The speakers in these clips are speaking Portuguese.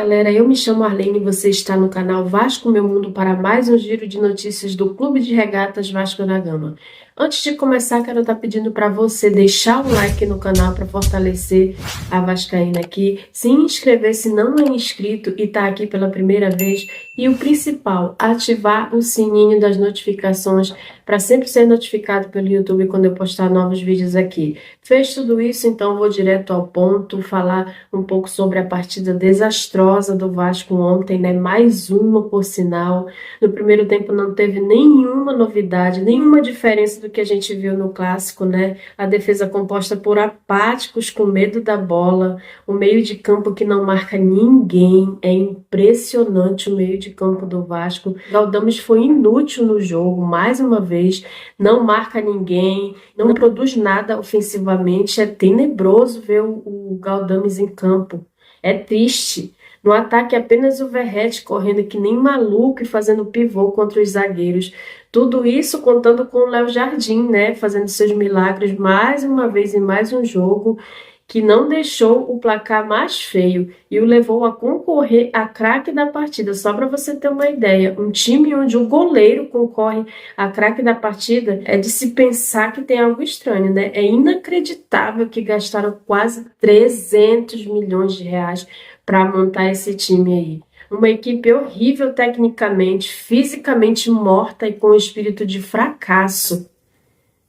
galera, eu me chamo Arlene e você está no canal Vasco Meu Mundo para mais um giro de notícias do Clube de Regatas Vasco da Gama. Antes de começar, quero estar pedindo para você deixar o like no canal para fortalecer a Vascaína aqui, se inscrever se não é inscrito e está aqui pela primeira vez e o principal, ativar o sininho das notificações para sempre ser notificado pelo YouTube quando eu postar novos vídeos aqui. Fez tudo isso, então vou direto ao ponto, falar um pouco sobre a partida desastrosa do Vasco ontem, né? Mais uma, por sinal. No primeiro tempo não teve nenhuma novidade, nenhuma diferença do que a gente viu no clássico, né? A defesa composta por apáticos com medo da bola, o meio de campo que não marca ninguém. É impressionante o meio de campo do Vasco. Galdames foi inútil no jogo, mais uma vez, não marca ninguém, não produz nada ofensivamente. É tenebroso ver o Galdames em campo. É triste. No ataque, apenas o Verratti correndo que nem maluco e fazendo pivô contra os zagueiros. Tudo isso contando com o Léo Jardim, né? Fazendo seus milagres mais uma vez em mais um jogo que não deixou o placar mais feio e o levou a concorrer a craque da partida. Só para você ter uma ideia, um time onde o goleiro concorre a craque da partida é de se pensar que tem algo estranho, né? É inacreditável que gastaram quase 300 milhões de reais para montar esse time aí. Uma equipe horrível tecnicamente, fisicamente morta e com espírito de fracasso.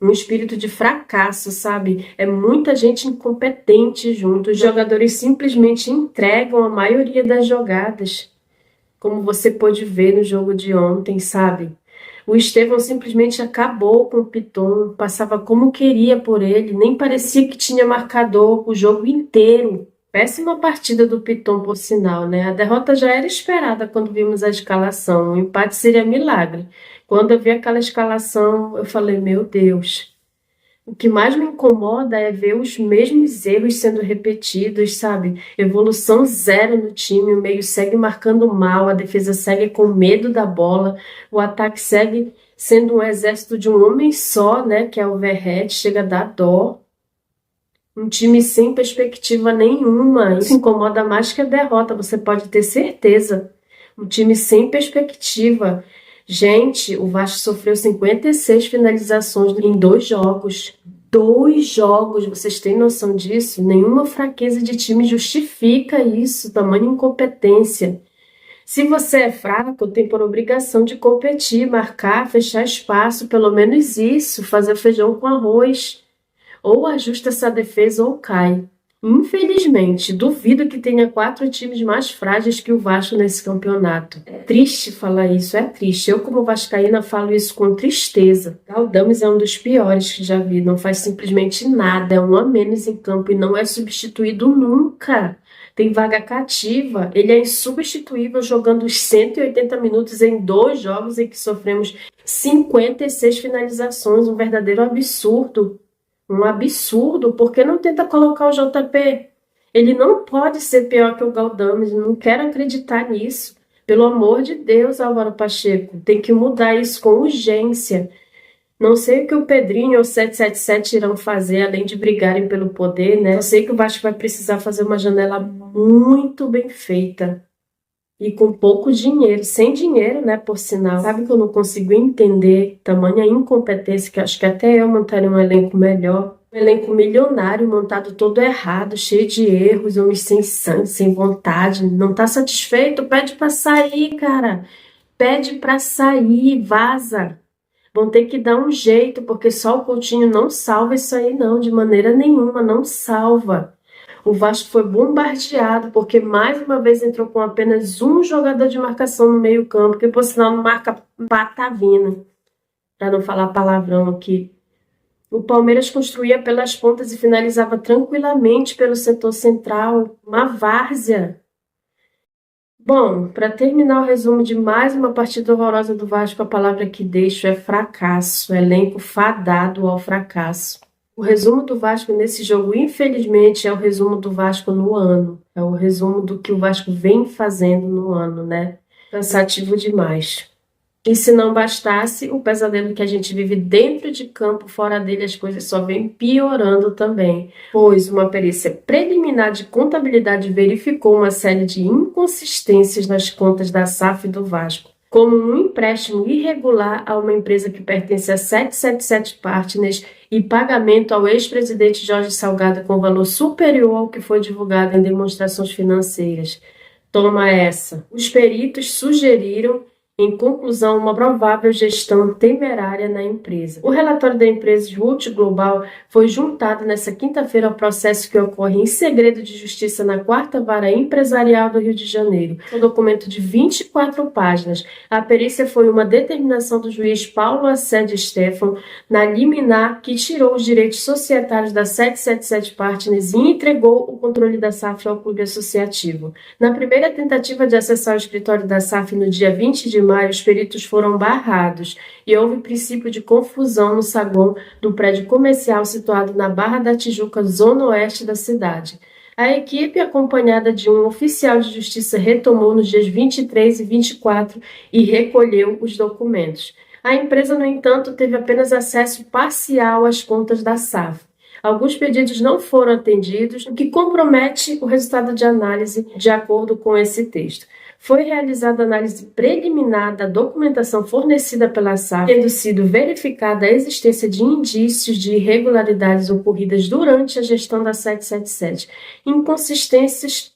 Um espírito de fracasso, sabe? É muita gente incompetente junto. Os jogadores simplesmente entregam a maioria das jogadas, como você pôde ver no jogo de ontem, sabe? O Estevão simplesmente acabou com o Piton, passava como queria por ele, nem parecia que tinha marcador o jogo inteiro. Péssima partida do Piton, por sinal, né? A derrota já era esperada quando vimos a escalação. O empate seria milagre. Quando eu vi aquela escalação, eu falei, meu Deus. O que mais me incomoda é ver os mesmos erros sendo repetidos, sabe? Evolução zero no time, o meio segue marcando mal, a defesa segue com medo da bola, o ataque segue sendo um exército de um homem só, né? Que é o Verratti, chega a dar dó. Um time sem perspectiva nenhuma. Isso incomoda mais que a derrota, você pode ter certeza. Um time sem perspectiva. Gente, o Vasco sofreu 56 finalizações em 2 jogos. 2 jogos, vocês têm noção disso? Nenhuma fraqueza de time justifica isso, tamanha incompetência. Se você é fraco, tem por obrigação de competir, marcar, fechar espaço, pelo menos isso, fazer feijão com arroz. Ou ajusta essa defesa ou cai. Infelizmente, duvido que tenha 4 times mais frágeis que o Vasco nesse campeonato. É triste falar isso, é triste. Eu, como vascaína, falo isso com tristeza. Galdames é um dos piores que já vi, não faz simplesmente nada, é um a menos em campo e não é substituído nunca. Tem vaga cativa, ele é insubstituível jogando os 180 minutos em 2 jogos em que sofremos 56 finalizações, um verdadeiro absurdo. Um absurdo, porque não tenta colocar o JP? Ele não pode ser pior que o Galdames, não quero acreditar nisso. Pelo amor de Deus, Álvaro Pacheco, tem que mudar isso com urgência. Não sei o que o Pedrinho ou o 777 irão fazer, além de brigarem pelo poder, né? Eu sei que o Vasco vai precisar fazer uma janela muito bem feita. E com pouco dinheiro, sem dinheiro, né, por sinal. Sabe que eu não consigo entender tamanha incompetência, que acho que até eu montaria um elenco melhor. Um elenco milionário, montado todo errado, cheio de erros, homens sem sangue, sem vontade. Não tá satisfeito? Pede pra sair, cara. Pede pra sair, vaza. Vão ter que dar um jeito, porque só o Coutinho não salva isso aí não, de maneira nenhuma, não salva. O Vasco foi bombardeado porque mais uma vez entrou com apenas um jogador de marcação no meio campo, que por sinal não marca patavina, para não falar palavrão aqui. O Palmeiras construía pelas pontas e finalizava tranquilamente pelo setor central, uma várzea. Bom, para terminar o resumo de mais uma partida horrorosa do Vasco, a palavra que deixo é fracasso, elenco fadado ao fracasso. O resumo do Vasco nesse jogo, infelizmente, é o resumo do Vasco no ano. É o resumo do que o Vasco vem fazendo no ano, né? Cansativo demais. E se não bastasse, o pesadelo que a gente vive dentro de campo, fora dele, as coisas só vêm piorando também. Pois uma perícia preliminar de contabilidade verificou uma série de inconsistências nas contas da SAF do Vasco, como um empréstimo irregular a uma empresa que pertence a 777 Partners e pagamento ao ex-presidente Jorge Salgado com valor superior ao que foi divulgado em demonstrações financeiras. Toma essa. Os peritos sugeriram, em conclusão, uma provável gestão temerária na empresa. O relatório da empresa Swoolt Global foi juntado nesta quinta-feira ao processo que ocorre em segredo de justiça na 4ª Vara Empresarial do Rio de Janeiro. Um documento de 24 páginas. A perícia foi uma determinação do juiz Paulo Assed Stefan na liminar que tirou os direitos societários da 777 Partners e entregou o controle da SAF ao clube associativo. Na primeira tentativa de acessar o escritório da SAF no dia 20 de maio, os peritos foram barrados e houve princípio de confusão no saguão do prédio comercial situado na Barra da Tijuca, zona oeste da cidade. A equipe, acompanhada de um oficial de justiça, retomou nos dias 23 e 24 e recolheu os documentos. A empresa, no entanto, teve apenas acesso parcial às contas da SAF. Alguns pedidos não foram atendidos, o que compromete o resultado de análise de acordo com esse texto. Foi realizada análise preliminar da documentação fornecida pela SAF, tendo sido verificada a existência de indícios de irregularidades ocorridas durante a gestão da 777, inconsistências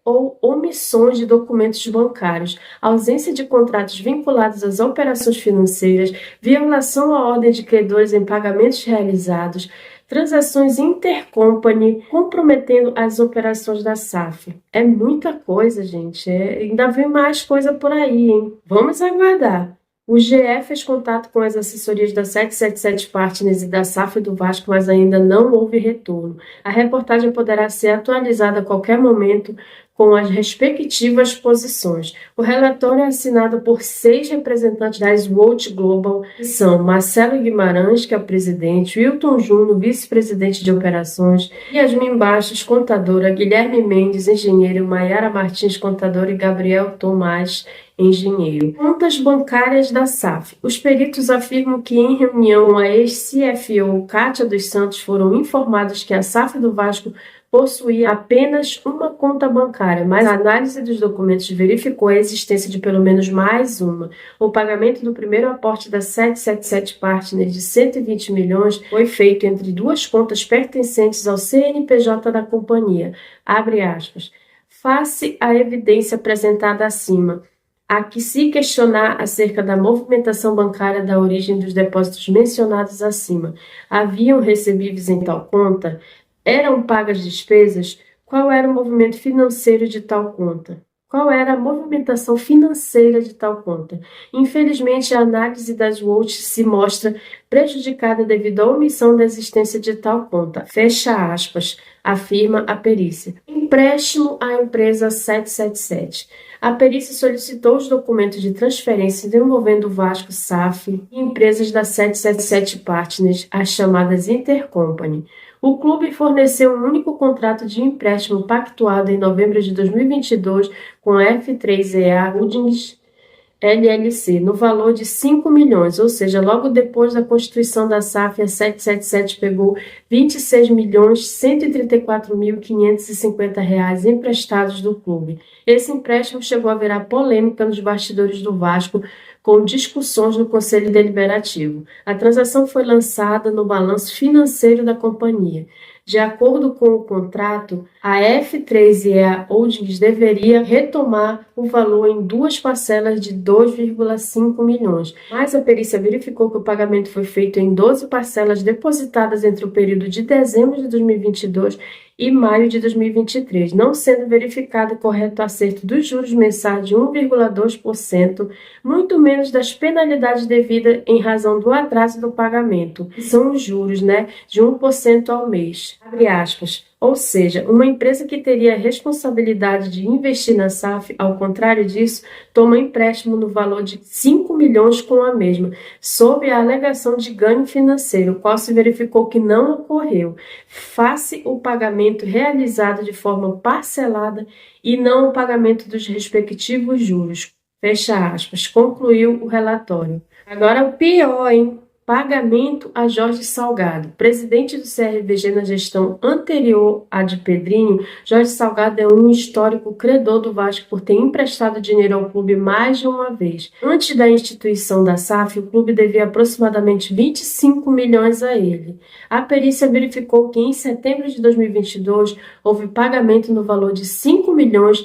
ou omissões de documentos bancários, ausência de contratos vinculados às operações financeiras, violação à ordem de credores em pagamentos realizados, transações intercompany comprometendo as operações da SAF. É muita coisa, gente. Ainda vem mais coisa por aí, hein? Vamos aguardar. O GE fez contato com as assessorias da 777 Partners e da SAF do Vasco, mas ainda não houve retorno. A reportagem poderá ser atualizada a qualquer momento com as respectivas posições. O relatório é assinado por 6 representantes da Swoolt Global, que são Marcelo Guimarães, que é o presidente, Wilton Júnior, vice-presidente de operações, Yasmin Bastos, contadora, Guilherme Mendes, engenheiro, Maiara Martins, contadora, e Gabriel Tomás, engenheiro. Contas bancárias da SAF. Os peritos afirmam que em reunião a ex-CFO Kátia dos Santos foram informados que a SAF do Vasco possuía apenas uma conta bancária, mas a análise dos documentos verificou a existência de pelo menos mais uma. O pagamento do primeiro aporte da 777 Partners de 120 milhões foi feito entre duas contas pertencentes ao CNPJ da companhia. Abre aspas. Face à evidência apresentada acima, há que se questionar acerca da movimentação bancária da origem dos depósitos mencionados acima. Haviam recebíveis em tal conta? Eram pagas despesas? Qual era o movimento financeiro de tal conta? Qual era a movimentação financeira de tal conta? Infelizmente, a análise das Swoolt se mostra prejudicada devido à omissão da existência de tal conta. Fecha aspas, afirma a perícia. Empréstimo à empresa 777. A perícia solicitou os documentos de transferência envolvendo o Vasco SAF e empresas da 777 Partners, as chamadas Intercompany. O clube forneceu um único contrato de empréstimo pactuado em novembro de 2022 com a F3EA Holdings LLC, no valor de 5 milhões, ou seja, logo depois da constituição da SAF, a 777 pegou R$ 26.134.550 emprestados do clube. Esse empréstimo chegou a virar polêmica nos bastidores do Vasco, com discussões no Conselho Deliberativo. A transação foi lançada no balanço financeiro da companhia. De acordo com o contrato, a F3EA Holdings deveria retomar o valor em duas parcelas de 2,5 milhões, mas a perícia verificou que o pagamento foi feito em 12 parcelas depositadas entre o período de dezembro de 2022 e maio de 2023, não sendo verificado o correto acerto dos juros mensais de 1,2%, muito menos das penalidades devidas em razão do atraso do pagamento, que são os juros, de 1% ao mês. Abre aspas. Ou seja, uma empresa que teria a responsabilidade de investir na SAF, ao contrário disso, toma empréstimo no valor de 5 milhões com a mesma, sob a alegação de ganho financeiro, o qual se verificou que não ocorreu, face o pagamento realizado de forma parcelada e não o pagamento dos respectivos juros. Fecha aspas, concluiu o relatório. Agora o pior, hein? Pagamento a Jorge Salgado. Presidente do CRVG na gestão anterior à de Pedrinho, Jorge Salgado é um histórico credor do Vasco por ter emprestado dinheiro ao clube mais de uma vez. Antes da instituição da SAF, o clube devia aproximadamente 25 milhões a ele. A perícia verificou que em setembro de 2022 houve pagamento no valor de 5 milhões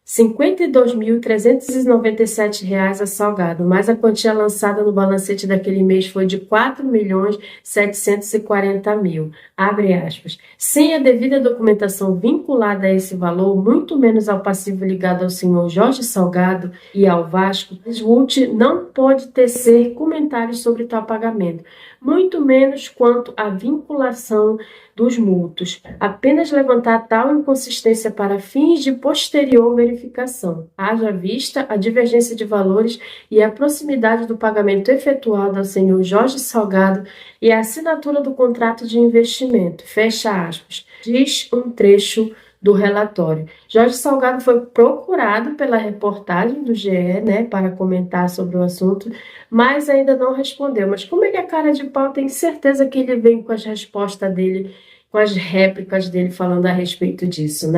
52.397 reais a Salgado, mas a quantia lançada no balancete daquele mês foi de 4.740.000, abre aspas. Sem a devida documentação vinculada a esse valor, muito menos ao passivo ligado ao senhor Jorge Salgado e ao Vasco, Swoot não pode tecer comentários sobre tal pagamento, muito menos quanto à vinculação dos multos, apenas levantar tal inconsistência para fins de posterior verificação, haja vista a divergência de valores e a proximidade do pagamento efetuado ao senhor Jorge Salgado e a assinatura do contrato de investimento, fecha aspas, diz um trecho do relatório. Jorge Salgado foi procurado pela reportagem do GE, para comentar sobre o assunto, mas ainda não respondeu. Mas como ele é cara de pau, tenho certeza que ele vem com as respostas dele, com as réplicas dele falando a respeito disso,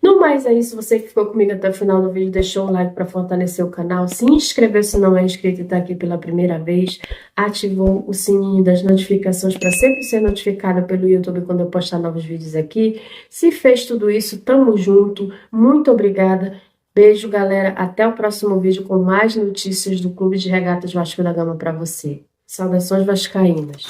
No mais é isso, você que ficou comigo até o final do vídeo, deixou um like para fortalecer o canal, se inscreveu se não é inscrito e está aqui pela primeira vez, ativou o sininho das notificações para sempre ser notificada pelo YouTube quando eu postar novos vídeos aqui. Se fez tudo isso, tamo junto, muito obrigada. Beijo, galera, até o próximo vídeo com mais notícias do Clube de Regatas Vasco da Gama para você. Saudações vascaínas.